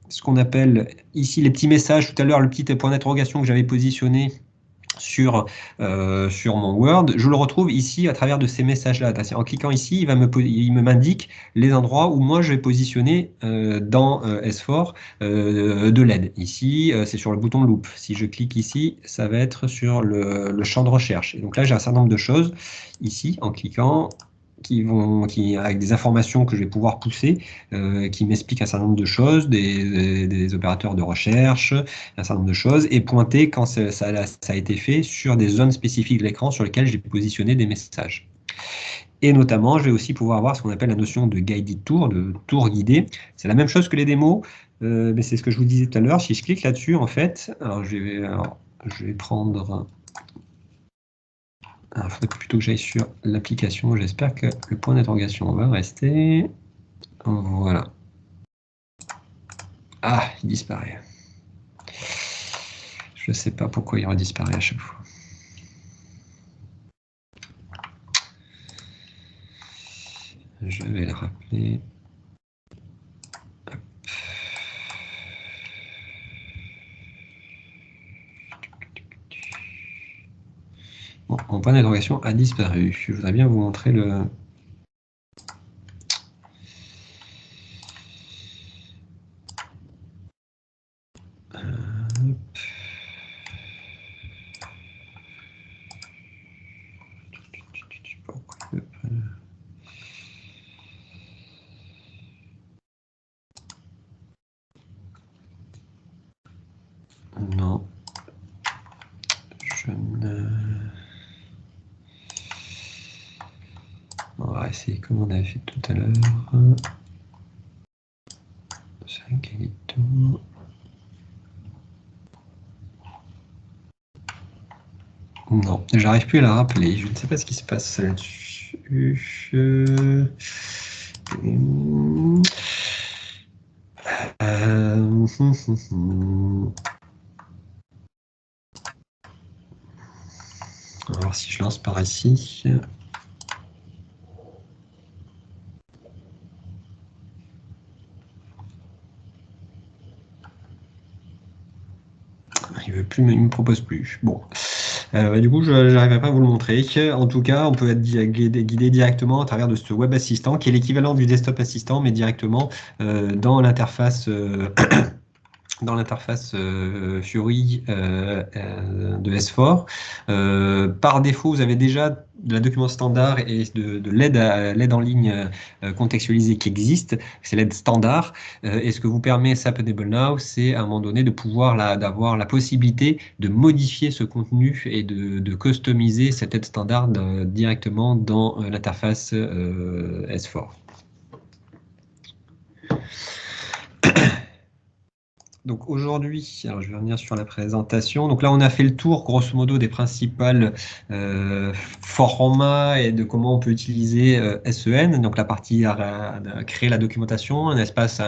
ce qu'on appelle ici les petits messages. Tout à l'heure, le petit point d'interrogation que j'avais positionné sur mon Word, je le retrouve ici à travers de ces messages-là. En cliquant ici, il m'indique les endroits où moi je vais positionner dans S4 de l'aide. Ici, c'est sur le bouton loop. Si je clique ici, ça va être sur le champ de recherche. Et donc là, j'ai un certain nombre de choses ici en cliquant avec des informations que je vais pouvoir pousser, qui m'expliquent un certain nombre de choses, des opérateurs de recherche, un certain nombre de choses, et pointer quand ça a été fait sur des zones spécifiques de l'écran sur lesquelles j'ai positionné des messages. Et notamment, je vais aussi pouvoir avoir ce qu'on appelle la notion de guided tour, de tour guidé. C'est la même chose que les démos, mais c'est ce que je vous disais tout à l'heure. Si je clique là-dessus, en fait, je vais prendre... Il faudrait plutôt que j'aille sur l'application. J'espère que le point d'interrogation va rester. Voilà. Ah, il disparaît. Je ne sais pas pourquoi il redisparaît à chaque fois. Je vais le rappeler. Bon, mon point d'interrogation a disparu. Je voudrais bien vous montrer le... Non. Je ne... On va essayer comme on avait fait tout à l'heure. Non, j'arrive plus à la rappeler. Je ne sais pas ce qui se passe là-dessus. On va voir si je lance par ici. Il me propose plus. Bon, du coup, je n'arriverai pas à vous le montrer. En tout cas, on peut être guidé directement à travers de ce web assistant, qui est l'équivalent du desktop assistant, mais directement dans l'interface. Dans l'interface Fiori de S4. Par défaut, vous avez déjà de la document standard et de l'aide en ligne contextualisée qui existe. C'est l'aide standard. Et ce que vous permet SAP Enable Now, c'est à un moment donné de pouvoir d'avoir la possibilité de modifier ce contenu et de customiser cette aide standard directement dans l'interface S4. Donc aujourd'hui, alors je vais revenir sur la présentation. Donc là, on a fait le tour, grosso modo, des principales formats et de comment on peut utiliser SEN. Donc la partie à créer la documentation, un espace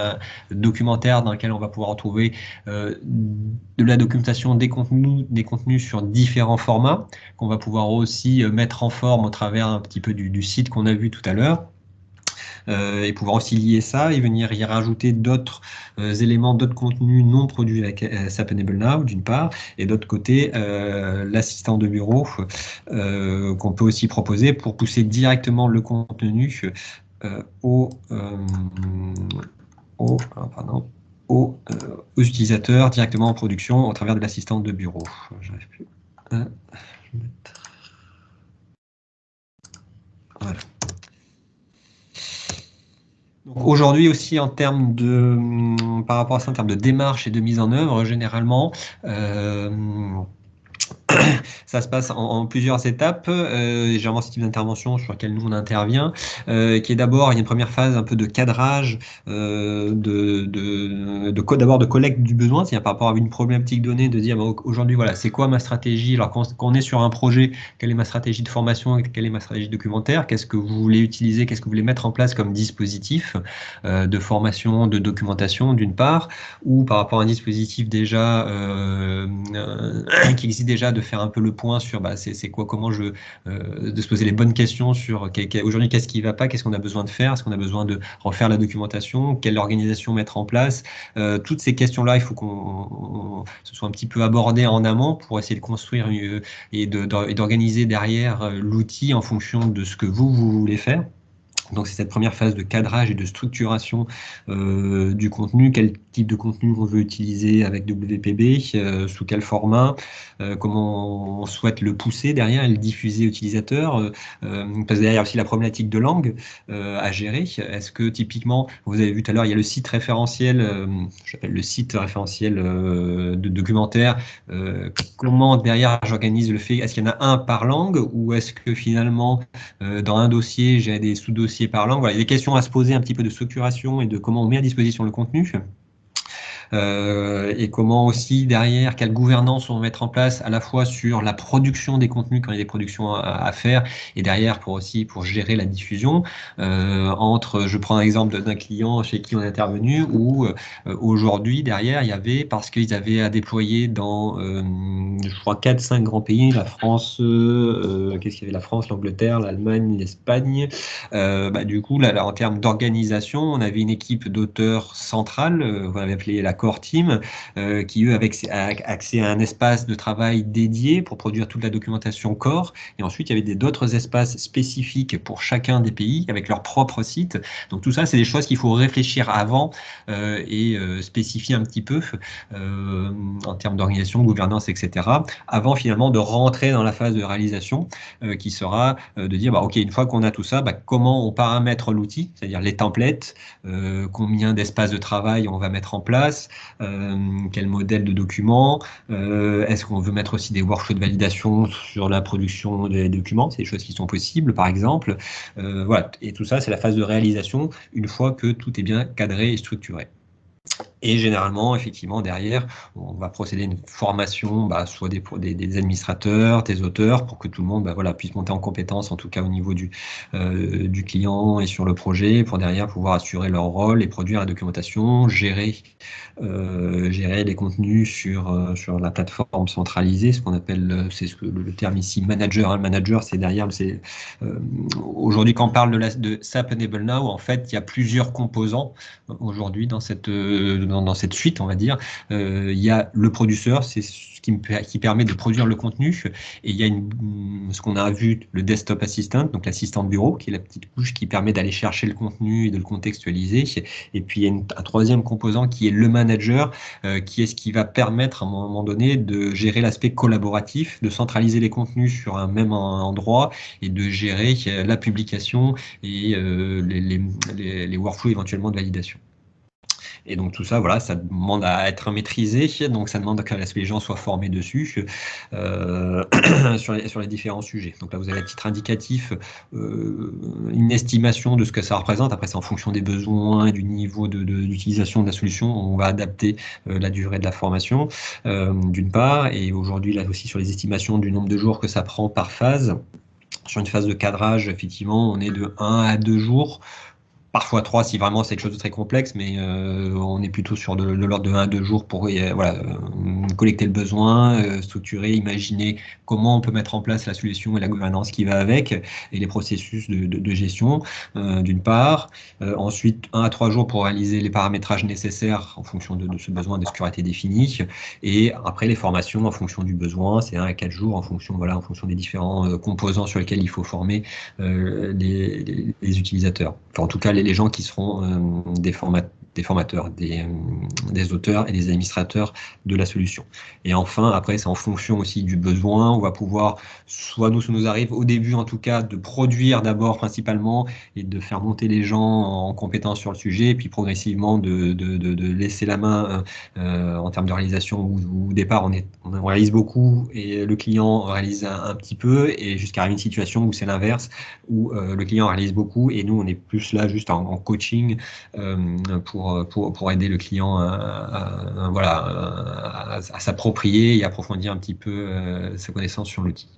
documentaire dans lequel on va pouvoir retrouver de la documentation des contenus sur différents formats, qu'on va pouvoir aussi mettre en forme au travers un petit peu du site qu'on a vu tout à l'heure. Et pouvoir aussi lier ça et venir y rajouter d'autres éléments, d'autres contenus non produits avec SAP Enable Now, d'une part, et d'autre côté, l'assistant de bureau qu'on peut aussi proposer pour pousser directement le contenu aux utilisateurs directement en production au travers de l'assistant de bureau. J'arrive plus à mettre... Voilà. Aujourd'hui aussi en termes par rapport à ça, en termes de démarche et de mise en œuvre, généralement, ça se passe en plusieurs étapes. Généralement, ce type d'intervention sur laquelle nous on intervient, qui est d'abord, il y a une première phase un peu de cadrage, d'abord de collecte du besoin, c'est-à-dire par rapport à une problématique donnée, de dire aujourd'hui, voilà, c'est quoi ma stratégie? Alors quand on est sur un projet, quelle est ma stratégie de formation, quelle est ma stratégie documentaire, qu'est-ce que vous voulez utiliser, qu'est-ce que vous voulez mettre en place comme dispositif de formation, de documentation d'une part, ou par rapport à un dispositif déjà qui existe déjà, de faire un peu le point sur c'est quoi, comment de se poser les bonnes questions sur aujourd'hui qu'est-ce qui ne va pas, qu'est-ce qu'on a besoin de faire, est-ce qu'on a besoin de refaire la documentation, quelle organisation mettre en place. Toutes ces questions-là, il faut qu'on se soit un petit peu abordé en amont pour essayer de construire et d'organiser derrière l'outil en fonction de ce que vous voulez faire. Donc c'est cette première phase de cadrage et de structuration du contenu, quel type de contenu on veut utiliser avec WPB, sous quel format, comment on souhaite le pousser derrière et le diffuser aux utilisateurs, parce que derrière il y a aussi la problématique de langue à gérer. Est-ce que typiquement, vous avez vu tout à l'heure, il y a le site référentiel, j'appelle le site référentiel de documentaire, comment derrière j'organise le fait, est-ce qu'il y en a un par langue ou est-ce que finalement dans un dossier j'ai des sous-dossiers par langue. Voilà, il y a des questions à se poser un petit peu de structuration et de comment on met à disposition le contenu. Et comment aussi derrière, quelle gouvernance on va mettre en place à la fois sur la production des contenus quand il y a des productions à faire et derrière pour gérer la diffusion je prends un exemple d'un client chez qui on est intervenu où aujourd'hui derrière il y avait, parce qu'ils avaient à déployer dans je crois 4-5 grands pays, la France, qu'est-ce qu'il y avait, la France, l'Angleterre, l'Allemagne, l'Espagne, du coup là, en termes d'organisation, on avait une équipe d'auteurs centrale, on avait appelé la Core Team, qui eux avaient accès à un espace de travail dédié pour produire toute la documentation Core. Et ensuite, il y avait d'autres espaces spécifiques pour chacun des pays avec leur propre site. Donc tout ça, c'est des choses qu'il faut réfléchir avant et spécifier un petit peu en termes d'organisation, gouvernance, etc. Avant finalement de rentrer dans la phase de réalisation qui sera de dire, ok, une fois qu'on a tout ça, comment on paramètre l'outil, c'est-à-dire les templates, combien d'espaces de travail on va mettre en place, quel modèle de document, est-ce qu'on veut mettre aussi des workflows de validation sur la production des documents, c'est des choses qui sont possibles par exemple, voilà, et tout ça c'est la phase de réalisation une fois que tout est bien cadré et structuré. Et généralement, effectivement, derrière, on va procéder à une formation, soit des administrateurs, des auteurs, pour que tout le monde puisse monter en compétence, en tout cas au niveau du client et sur le projet, pour derrière pouvoir assurer leur rôle et produire la documentation, gérer les contenus sur la plateforme centralisée, ce qu'on appelle, c'est le terme ici, manager. Le manager, c'est derrière, aujourd'hui, quand on parle de SAP Enable Now, en fait, il y a plusieurs composants aujourd'hui dans cette suite, on va dire. Il y a le producteur, c'est ce qui permet de produire le contenu, et il y a ce qu'on a vu, le desktop assistant, donc l'assistant de bureau, qui est la petite couche qui permet d'aller chercher le contenu et de le contextualiser. Et puis il y a un troisième composant qui est le manager, qui est ce qui va permettre à un moment donné de gérer l'aspect collaboratif, de centraliser les contenus sur un même endroit et de gérer la publication et les workflows éventuellement de validation. Et donc tout ça, voilà, ça demande à être maîtrisé, donc ça demande que les gens soient formés dessus sur les différents sujets. Donc là, vous avez à titre indicatif une estimation de ce que ça représente. Après, c'est en fonction des besoins et du niveau d'utilisation de la solution, on va adapter la durée de la formation, d'une part, et aujourd'hui, là aussi, sur les estimations du nombre de jours que ça prend par phase. Sur une phase de cadrage, effectivement, on est de 1 à 2 jours. Parfois 3 si vraiment c'est quelque chose de très complexe, mais on est plutôt sur de l'ordre de 1 à 2 jours pour collecter le besoin, structurer, imaginer comment on peut mettre en place la solution et la gouvernance qui va avec, et les processus de gestion, d'une part. Ensuite, 1 à 3 jours pour réaliser les paramétrages nécessaires en fonction de ce besoin, de ce qui aura été défini. Et après, les formations en fonction du besoin, c'est 1 à 4 jours en fonction des différents composants sur lesquels il faut former les utilisateurs. Enfin, en tout cas, les gens qui seront des des formateurs, des auteurs et des administrateurs de la solution. Et enfin, après, c'est en fonction aussi du besoin. On va pouvoir, soit nous, ça nous arrive au début en tout cas, de produire d'abord principalement et de faire monter les gens en compétence sur le sujet, et puis progressivement de laisser la main en termes de réalisation, où au départ on réalise beaucoup et le client réalise un petit peu, et jusqu'à arriver à une situation où c'est l'inverse, où le client réalise beaucoup et nous on est plus là juste en coaching pour aider le client à s'approprier et approfondir un petit peu sa connaissance sur l'outil.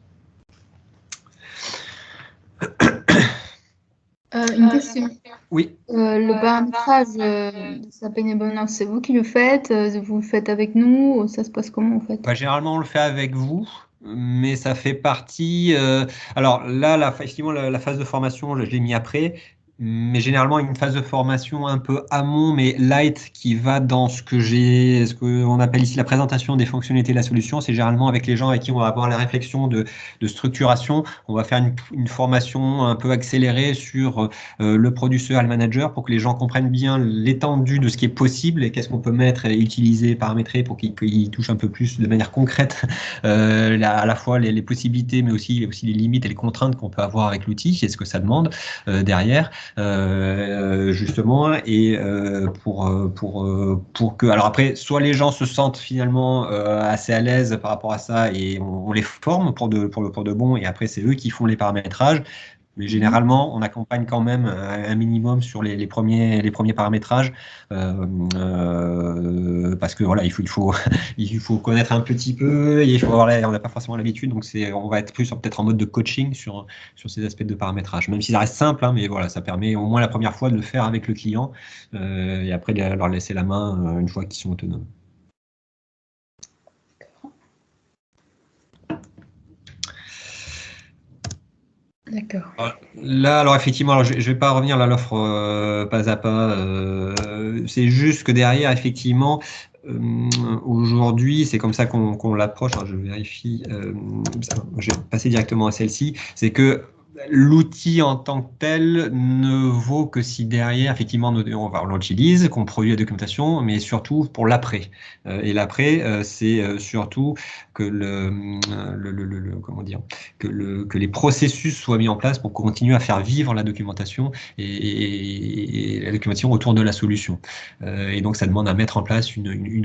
Une question. Oui. Le paramétrage de SAP Enable Now, c'est vous qui le faites? Vous le faites avec nous? Ça se passe comment en fait? Bah, généralement, on le fait avec vous, mais ça fait partie. Alors là, effectivement, la phase de formation, je l'ai mis après. Mais généralement, une phase de formation un peu amont, mais light, qui va dans ce qu'on appelle ici la présentation des fonctionnalités de la solution. C'est généralement avec les gens avec qui on va avoir la réflexion de structuration. On va faire une formation un peu accélérée sur le producteur et le manager pour que les gens comprennent bien l'étendue de ce qui est possible et qu'est-ce qu'on peut mettre et utiliser, paramétrer pour qu'ils touchent un peu plus de manière concrète à la fois les possibilités, mais aussi les limites et les contraintes qu'on peut avoir avec l'outil et ce que ça demande derrière. Justement, et pour que, alors après, soit les gens se sentent finalement assez à l'aise par rapport à ça et on les forme pour de bon, et après c'est eux qui font les paramétrages. Mais généralement, on accompagne quand même un minimum sur les premiers paramétrages parce que voilà, il faut il faut connaître un petit peu et on n'a pas forcément l'habitude, donc on va être plus peut-être en mode de coaching sur ces aspects de paramétrage, même si ça reste simple, hein, mais voilà, ça permet au moins la première fois de le faire avec le client et après de leur laisser la main une fois qu'ils sont autonomes. D'accord. Là, alors effectivement, alors je ne vais pas revenir à l'offre pas à pas. C'est juste que derrière, effectivement, aujourd'hui, c'est comme ça qu'on l'approche. Je vérifie. Je vais passer directement à celle-ci. C'est que l'outil en tant que tel ne vaut que si derrière, effectivement, on l'utilise, qu'on produit la documentation, mais surtout pour l'après. Et l'après, c'est surtout que comment dire, que les processus soient mis en place pour continuer à faire vivre la documentation et la documentation autour de la solution. Et donc, ça demande à mettre en place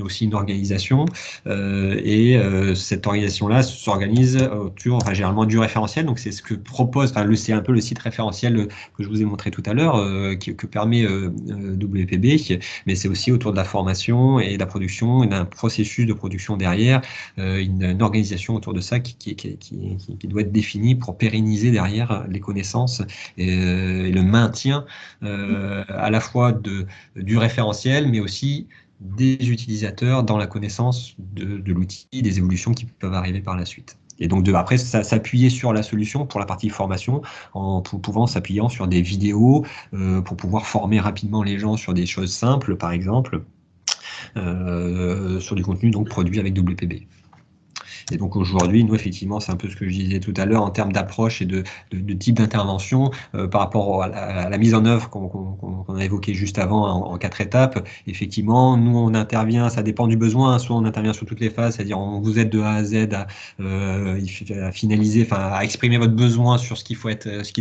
aussi une organisation. Cette organisation-là s'organise autour, généralement du référentiel. Donc, c'est ce que propose, c'est un peu le site référentiel que je vous ai montré tout à l'heure, que permet WPB, mais c'est aussi autour de la formation et de la production et d'un processus de production derrière, une organisation autour de ça qui doit être définie pour pérenniser derrière les connaissances et le maintien à la fois du référentiel, mais aussi des utilisateurs dans la connaissance de l'outil, des évolutions qui peuvent arriver par la suite. Et donc après, s'appuyer sur la solution pour la partie formation, en pouvant s'appuyer sur des vidéos pour pouvoir former rapidement les gens sur des choses simples, par exemple, sur du contenu donc produit avec WPB. Et donc aujourd'hui, nous, effectivement, c'est un peu ce que je disais tout à l'heure en termes d'approche et de type d'intervention par rapport à la mise en œuvre qu'on a évoqué juste avant en 4 étapes. Effectivement, nous, on intervient, ça dépend du besoin, soit on intervient sur toutes les phases, c'est-à-dire on vous aide de A à Z à finaliser, à exprimer votre besoin sur ce qui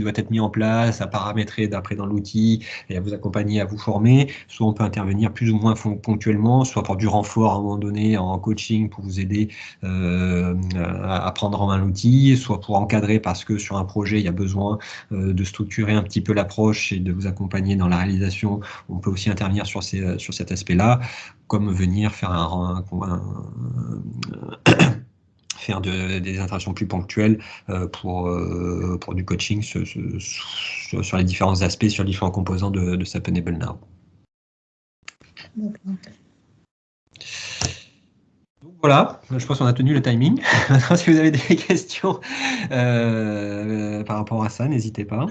doit être mis en place, à paramétrer d'après dans l'outil et à vous accompagner, à vous former. Soit on peut intervenir plus ou moins ponctuellement, soit pour du renfort à un moment donné en coaching pour vous aider à prendre en main l'outil, soit pour encadrer parce que sur un projet, il y a besoin de structurer un petit peu l'approche et de vous accompagner dans la réalisation. On peut aussi intervenir sur cet aspect-là, comme venir faire faire des interventions plus ponctuelles pour du coaching sur les différents aspects, sur les différents composants de SAP Enable Now. Voilà, je pense qu'on a tenu le timing. Si vous avez des questions par rapport à ça, n'hésitez pas.